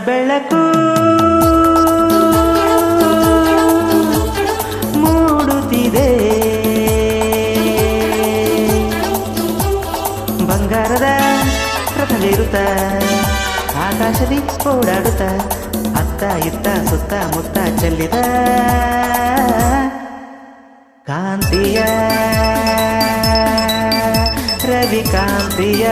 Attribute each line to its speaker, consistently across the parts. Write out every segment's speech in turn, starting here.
Speaker 1: ಬೆಳಕು ಮೂಡುತ್ತಿದೆ. ಬಂಗಾರದ ರಥವಿರುತ್ತ ಆಕಾಶದಿ ಓಡಾಡುತ್ತ ಅತ್ತ ಇತ್ತ ಸುತ್ತ ಮುತ್ತ ಚೆಲ್ಲಿದ ಕಾಂತಿಯ ರವಿಕಾಂತಿಯ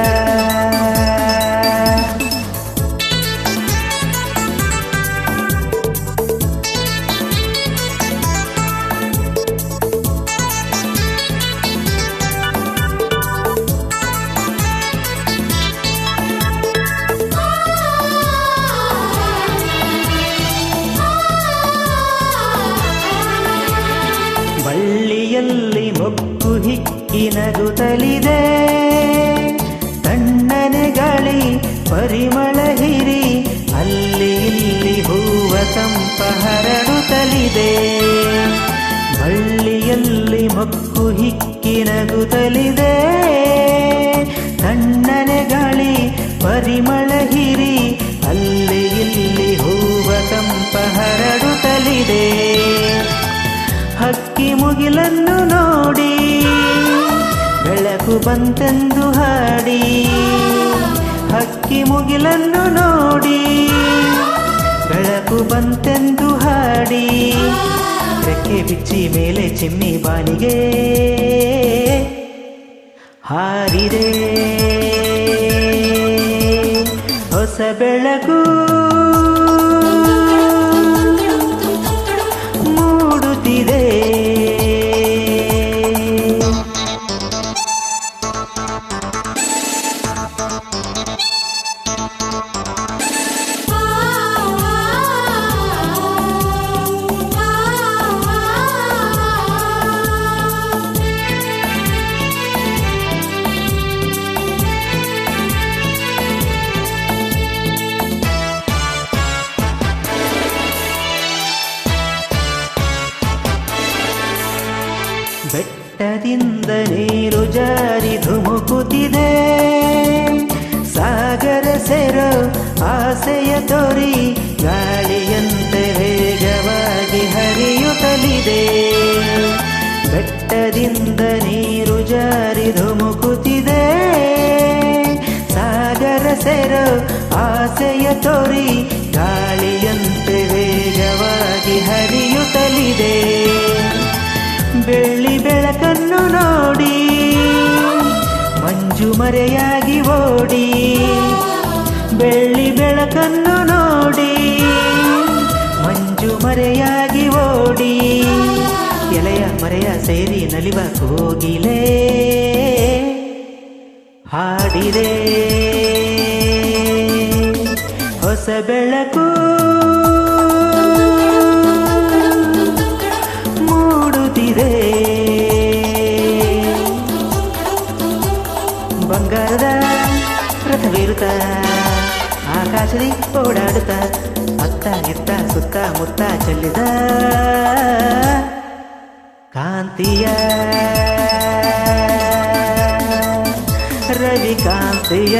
Speaker 1: ಬಳ್ಳಿಯಲ್ಲಿ ಮೊಗ್ಗು ಹಿಕ್ಕಿ ನಗುತ್ತಲಿದೆ. ತಣ್ಣನೆ ಗಾಳಿ ಪರಿಮಳ ಹಿರಿ ಅಲ್ಲಿ ಇಲ್ಲಿ ಹೂವ ತಂಪ ಹರಡುತ್ತಲಿದೆ. ಬಳ್ಳಿಯಲ್ಲಿ ಮೊಗ್ಗು ಹಿಕ್ಕಿ ನಗುತ್ತಲಿದೆ. ತಣ್ಣನೆ ಗಾಳಿ ಪರಿಮಳ ಹಿರಿ ಅಲ್ಲಿ ಇಲ್ಲಿ ಹೂವ ತಂಪ ಹರಡುತ್ತಲಿದೆ. ಹಕ್ಕಿ ಮುಗಿಲನ್ನು ನೋಡಿ ಬೆಳಕು ಬಂತೆಂದು ಹಾಡಿ. ಹಕ್ಕಿ ಮುಗಿಲನ್ನು ನೋಡಿ ಬೆಳಕು ಬಂತೆಂದು ಹಾಡಿ. ರೆಕ್ಕೆ ಬಿಚ್ಚಿ ಮೇಲೆ ಚಿಮ್ಮಿ ಬಾನಿಗೆ ಹಾರಿದೆ ಹೊಸ ಬೆಳಕು ಮೂಡುತ್ತಿದೆ. ಬೆಟ್ಟದಿಂದ ನೀರು ಜಾರಿ ಧುಮುಕುತ್ತಿದೆ. ಸಾಗರ ಸೆರೋ ಆಸೆಯ ತೋರಿ ಗಾಳಿಯಂತೆ ವೇಗವಾಗಿ ಹರಿಯುತ್ತಲಿದೆ. ಬೆಟ್ಟದಿಂದ ನೀರು ಜಾರಿ ಧುಮುಕುತ್ತಿದೆ. ಸಾಗರ ಸೆರೋ ಆಸೆಯ ತೋರಿ ಗಾಳಿಯಂತೆ ವೇಗವಾಗಿ ಹರಿಯುತ್ತಲಿದೆ. ಬೆಳ್ಳಿ ಬೆಳಕನ್ನು ನೋಡಿ ಮಂಜು ಮರೆಯಾಗಿ ಓಡಿ. ಬೆಳ್ಳಿ ಬೆಳಕನ್ನು ನೋಡಿ ಮಂಜು ಮರೆಯಾಗಿ ಓಡಿ. ಎಲೆಯ ಮರೆಯ ಸೇರಿ ನಲಿವ ಕೋಗಿಲೆ ಹಾಡಿದೆ ಹೊಸ ಬೆಳಕು ಮೂಡುತ್ತಿದೆ. ಬಂಗಾರದ ರಥವಿರುತ್ತ ಆಕಾಶದಿ ಓಡಾಡುತ್ತ ಅತ್ತ ಇತ್ತ ಸುತ್ತ ಮುತ್ತ ಚೆಲ್ಲಿದ ಕಾಂತಿಯ ರವಿಕಾಂತಿಯ.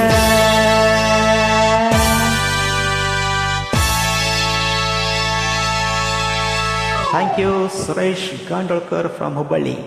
Speaker 1: Thank you, Suresh Gandolkar from Hubballi.